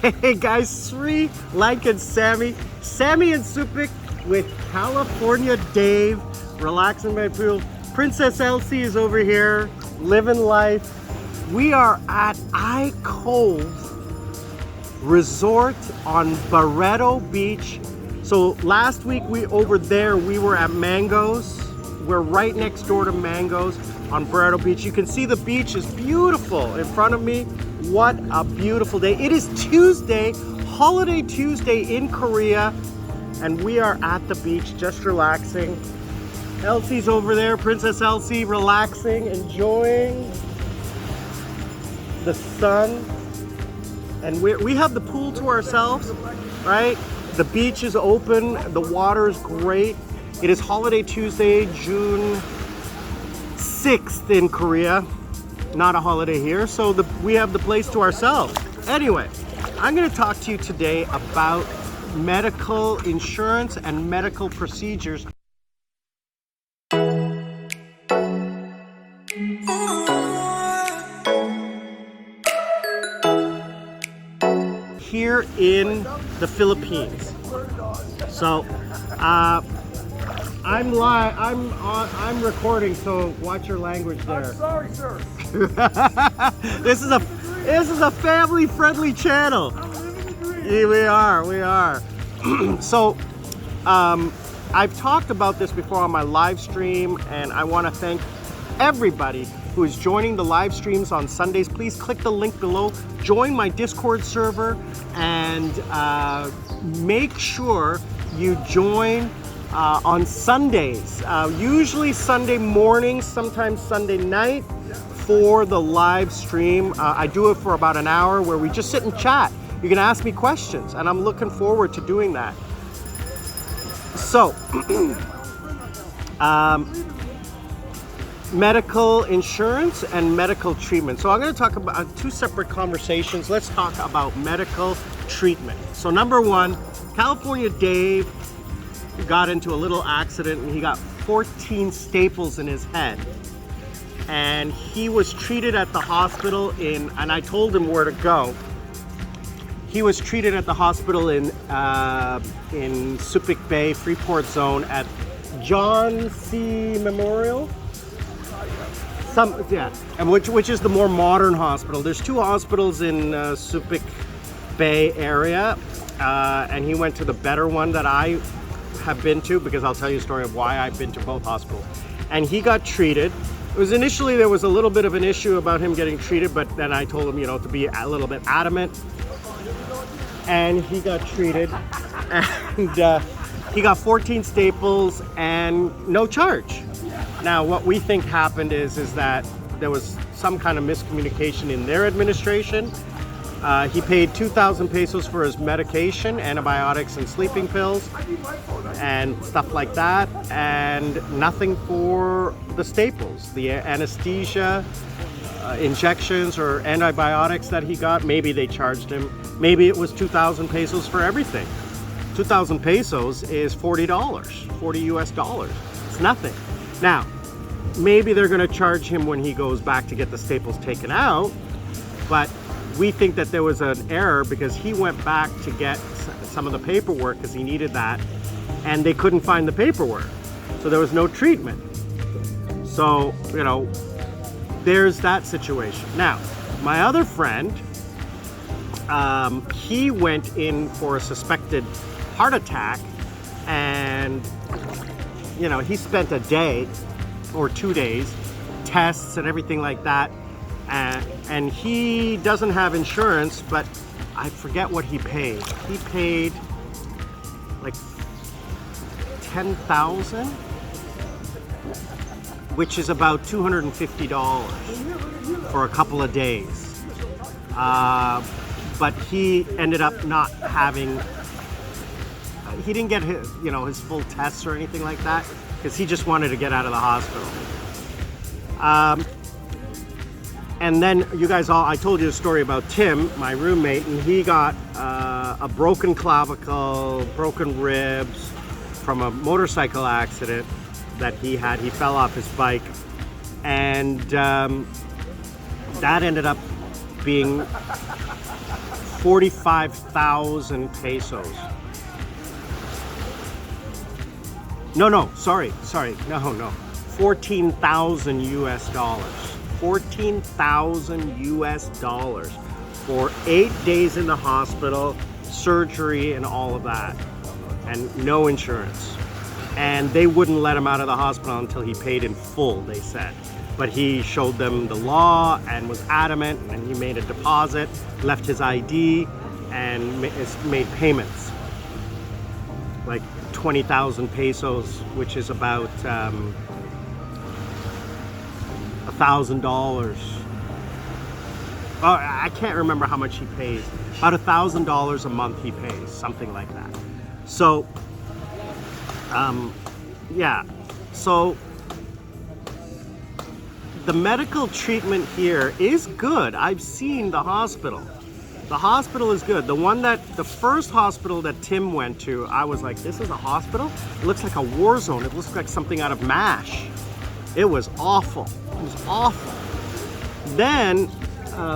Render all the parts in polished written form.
Hey guys, Sri, Lankan, Sammi. Sammi and Supik with California Dave, relaxing by the pool. Princess Elsie is over here, living life. We are at iCove Resort on Barreto Beach. So last week we were at Mangoes. We're right next door to Mangoes on Barreto Beach. You can see the beach is beautiful in front of me. What a beautiful day. It is Tuesday, holiday Tuesday in Korea, and we are at the beach just relaxing. Elsie's over there, Princess Elsie, relaxing, enjoying the sun. And we have the pool to ourselves, right? The beach is open, the water is great. It is holiday Tuesday, June 6th in Korea. Not a holiday here, so we have the place to ourselves. Anyway, I'm going to talk to you today about medical insurance and medical procedures. Here in the Philippines. So, I'm recording, so watch your language there. I'm sorry, sir. This is a family-friendly channel. Yeah, we are. So, I've talked about this before on my live stream, and I want to thank everybody who is joining the live streams on Sundays. Please click the link below, join my Discord server, and make sure you join on Sundays, usually Sunday morning, sometimes Sunday night for the live stream. I do it for about an hour where we just sit and chat. You can ask me questions, and I'm looking forward to doing that. So, medical insurance and medical treatment. So I'm going to talk about two separate conversations. Let's talk about medical treatment. So number one, California Dave got into a little accident and he got 14 staples in his head. And he was treated at the hospital and I told him where to go. He was treated at the hospital in Subic Bay, Freeport Zone at John C. Memorial. And which is the more modern hospital. There's two hospitals in Subic Bay area, and he went to the better one that I have been to, because I'll tell you a story of why I've been to both hospitals. And he got treated. It was initially, there was a little bit of an issue about him getting treated, but then I told him, to be a little bit adamant. And he got treated, and he got 14 staples and no charge. Now, what we think happened is that there was some kind of miscommunication in their administration. He paid 2,000 pesos for his medication, antibiotics and sleeping pills and stuff like that, and nothing for the staples, the anesthesia, injections or antibiotics that he got. Maybe they charged him. Maybe it was 2,000 pesos for everything. 2,000 pesos is $40, 40 US dollars. It's nothing. Now, maybe they're going to charge him when he goes back to get the staples taken out, but we think that there was an error because he went back to get some of the paperwork because he needed that, and they couldn't find the paperwork. So there was no treatment. So, there's that situation. Now, my other friend, he went in for a suspected heart attack, and he spent a day or 2 days, tests and everything like that, and he doesn't have insurance, but I forget what he paid. He paid like 10,000, which is about $250 for a couple of days. But he ended up not having, he didn't get his full tests or anything like that, because he just wanted to get out of the hospital. And then you guys I told you a story about Tim, my roommate, and he got a broken clavicle, broken ribs from a motorcycle accident that he had. He fell off his bike, and that ended up being 45,000 pesos. No, sorry, no. 14,000 US dollars. 14,000 US dollars for 8 days in the hospital, surgery and all of that, and no insurance. And they wouldn't let him out of the hospital until he paid in full, they said. But he showed them the law and was adamant, and he made a deposit, left his ID, and made payments. Like 20,000 pesos, which is about $1,000. Oh, I can't remember how much he pays. About $1,000 a month he pays, something like that. So, yeah. So, the medical treatment here is good. I've seen the hospital. The hospital is good. The first hospital that Tim went to, I was like, this is a hospital? It looks like a war zone. It looks like something out of MASH. It was awful. It was awful. Then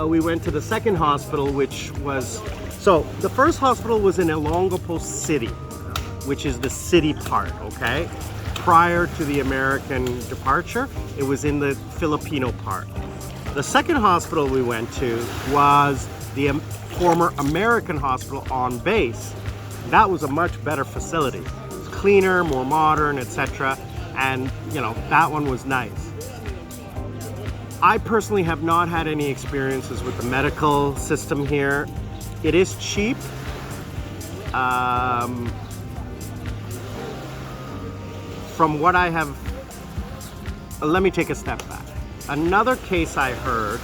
we went to the second hospital, which was, so the first hospital was in Olongapo City, which is the city part, okay? Prior to the American departure, it was in the Filipino part. The second hospital we went to was the former American hospital on base. That was a much better facility. It was cleaner, more modern, etc. And, you know, that one was nice. I personally have not had any experiences with the medical system here. It is cheap. From what I have, let me take a step back. Another case I heard,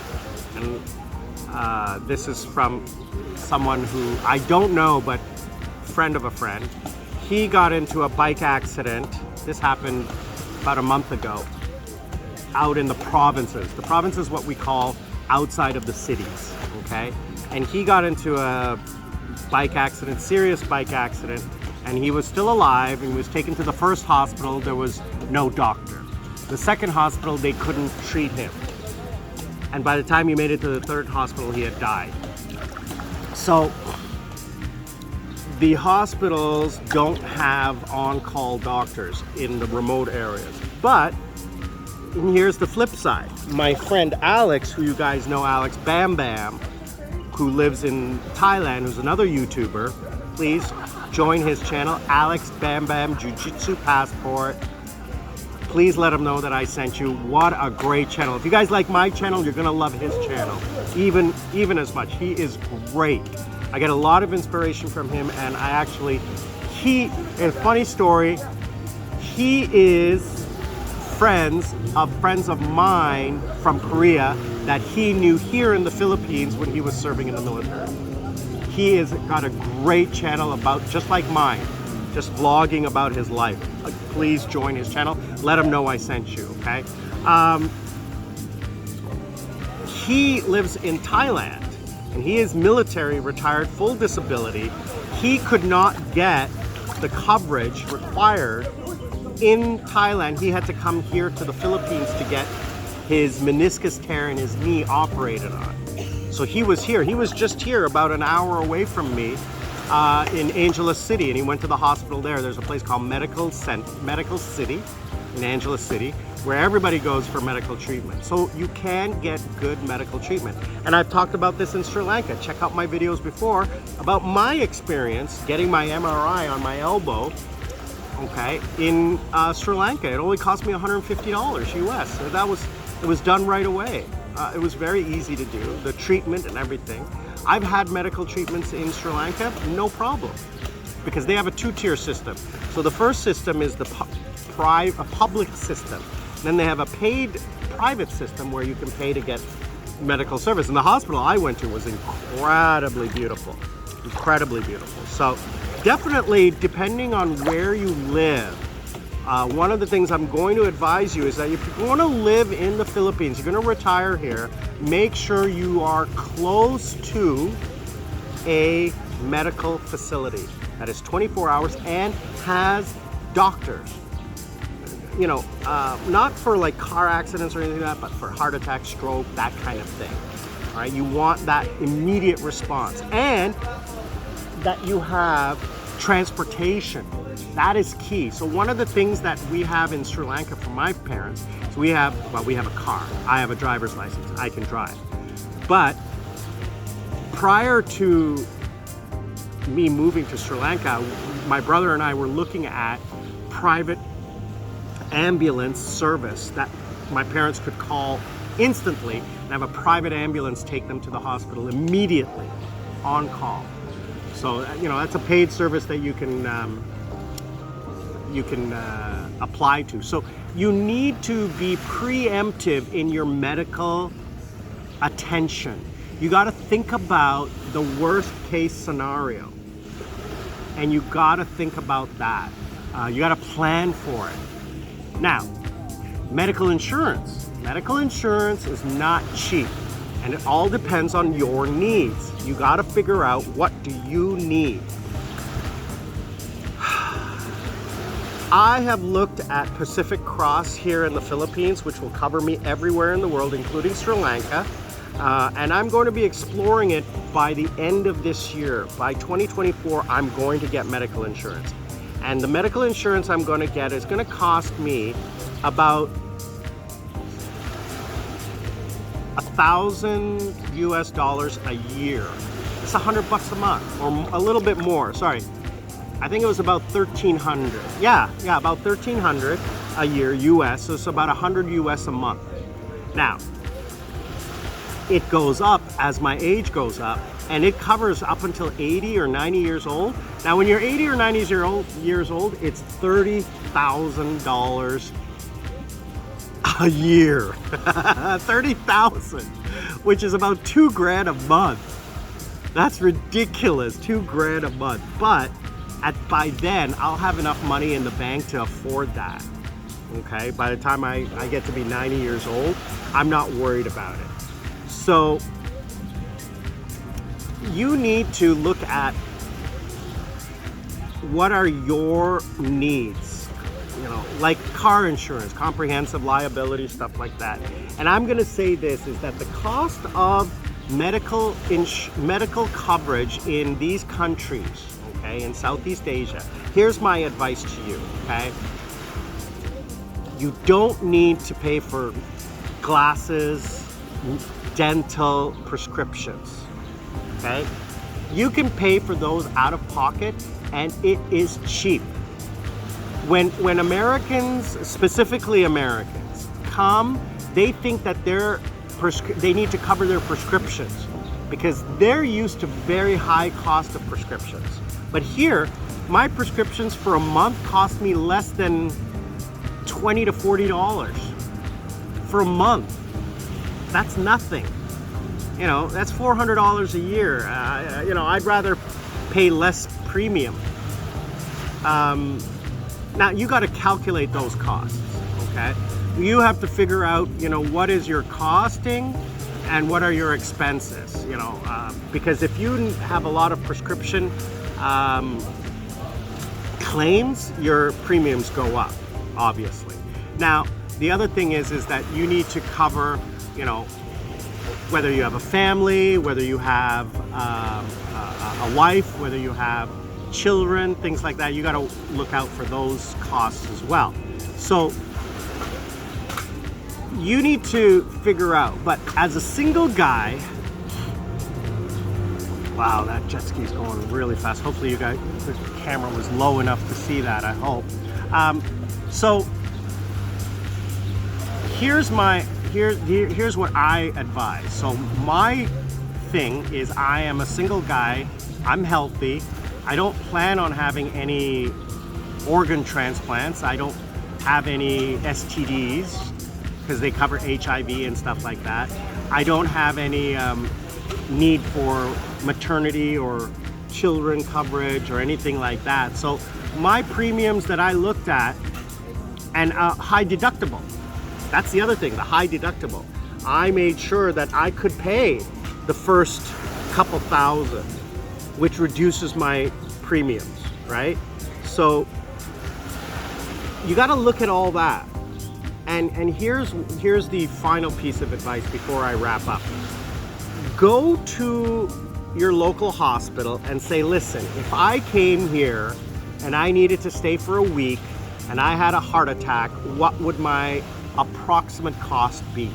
and this is from someone who I don't know, but friend of a friend. He got into a bike accident. This happened about a month ago out in the provinces. The province is what we call outside of the cities, okay? And he got into a bike accident, serious bike accident, and he was still alive and was taken to the first hospital. There was no doctor. The second hospital, they couldn't treat him. And by the time he made it to the third hospital, he had died. So the hospitals don't have on-call doctors in the remote areas. But here's the flip side. My friend Alex, who you guys know, Alex Bam Bam, who lives in Thailand, who's another YouTuber, please join his channel, Alex Bam Bam Jiu-Jitsu Passport. Please let him know that I sent you. What a great channel. If you guys like my channel, you're gonna love his channel even as much. He is great. I get a lot of inspiration from him, and I actually, a funny story, he is friends of mine from Korea that he knew here in the Philippines when he was serving in the military. He has got a great channel about, just like mine, just vlogging about his life. Please join his channel. Let him know I sent you, okay? He lives in Thailand, and he is military, retired, full disability. He could not get the coverage required in Thailand. He had to come here to the Philippines to get his meniscus tear in his knee operated on. So he was here. He was just here about an hour away from me in Angeles City, and he went to the hospital there. There's a place called Medical City in Angeles City where everybody goes for medical treatment. So you can get good medical treatment. And I've talked about this in Sri Lanka. Check out my videos before about my experience getting my MRI on my elbow, okay, in Sri Lanka. It only cost me $150 US. So it was done right away. It was very easy to do, the treatment and everything. I've had medical treatments in Sri Lanka, no problem, because they have a two-tier system. So the first system is the public system. Then they have a paid private system where you can pay to get medical service. And the hospital I went to was incredibly beautiful, incredibly beautiful. So definitely, depending on where you live, one of the things I'm going to advise you is that if you're going to live in the Philippines, you're going to retire here, make sure you are close to a medical facility that is 24 hours and has doctors. You know, not for like car accidents or anything like that, but for heart attack, stroke, that kind of thing. right? You want that immediate response, and that you have transportation. That is key. So one of the things that we have in Sri Lanka for my parents is we have a car. I have a driver's license. I can drive. But prior to me moving to Sri Lanka, my brother and I were looking at private ambulance service that my parents could call instantly and have a private ambulance take them to the hospital immediately on call. So, you know, that's a paid service that you can apply to. So you need to be preemptive in your medical attention. You got to think about the worst case scenario, and you got to think about that. You got to plan for it. Now, medical insurance. Medical insurance is not cheap, and it all depends on your needs. You got to figure out, what do you need? I have looked at Pacific Cross here in the Philippines, which will cover me everywhere in the world, including Sri Lanka. And I'm going to be exploring it by the end of this year. By 2024, I'm going to get medical insurance. And the medical insurance I'm going to get is going to cost me about $1,000 US a year. It's $100 a month, or a little bit more. Sorry, I think it was about 1,300. Yeah, about 1,300 a year US. So it's about 100 US a month. Now, it goes up as my age goes up, and it covers up until 80 or 90 years old. Now, when you're 80 or 90 years old, it's $30,000 a year. 30,000, which is about $2,000 a month. That's ridiculous, $2,000 a month. But by then, I'll have enough money in the bank to afford that. Okay, by the time I get to be 90 years old, I'm not worried about it. So you need to look at what are your needs, you know, like car insurance, comprehensive liability, stuff like that. And I'm going to say this, is that the cost of medical coverage in these countries, okay, in Southeast Asia, here's my advice to you, okay? You don't need to pay for glasses, dental prescriptions, okay? You can pay for those out of pocket, and it is cheap. When Americans, specifically Americans, come, they think that they need to cover their prescriptions because they're used to very high cost of prescriptions. But here, my prescriptions for a month cost me less than $20 to $40 for a month. That's nothing. You know, that's $400 a year. You know, I'd rather pay less premium. Now, you got to calculate those costs, okay? You have to figure out, you know, what is your costing and what are your expenses, you know, because if you have a lot of prescription claims, your premiums go up, obviously. Now, the other thing is that you need to cover, you know, whether you have a family, whether you have a wife, whether you have children, things like that. You got to look out for those costs as well. So you need to figure out, but as a single guy, wow, that jet ski is going really fast. Hopefully you guys, the camera was low enough to see that, I hope. So here's what I advise. So my thing is, I am a single guy, I'm healthy, I don't plan on having any organ transplants, I don't have any STDs because they cover HIV and stuff like that. I don't have any need for maternity or children coverage or anything like that. So my premiums that I looked at, and high deductible. That's the other thing, the high deductible. I made sure that I could pay the first couple thousand, which reduces my premiums, right? So you got to look at all that. And here's the final piece of advice before I wrap up. go to your local hospital and say, listen, if I came here and I needed to stay for a week and I had a heart attack, what would my approximate cost be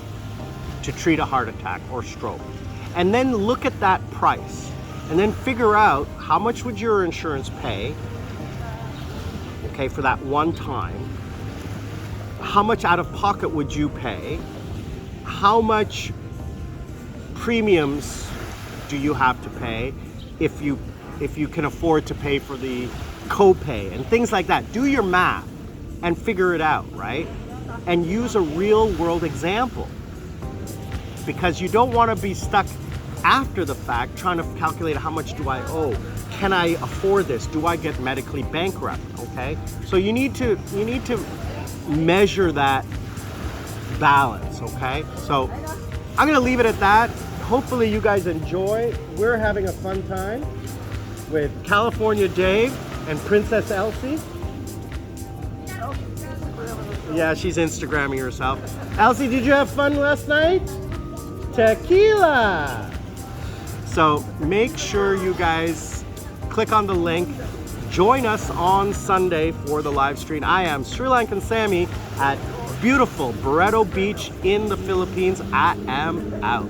to treat a heart attack or stroke? And then look at that price and then figure out how much would your insurance pay, okay, for that one time. How much out of pocket would you pay? How much premiums do you have to pay if you can afford to pay for the copay and things like that? Do your math and figure it out, right? And use a real world example, because you don't want to be stuck after the fact trying to calculate how much do I owe? Can I afford this? Do I get medically bankrupt? Okay, so you need to measure that balance. Okay, so I'm gonna leave it at that. Hopefully you guys enjoy. We're having a fun time with California Dave and Princess Elsie. Yeah, she's Instagramming herself. Elsie, did you have fun last night? Tequila! So make sure you guys click on the link. Join us on Sunday for the live stream. I am Sri Lankan Sammi at beautiful Barreto Beach in the Philippines. I am out.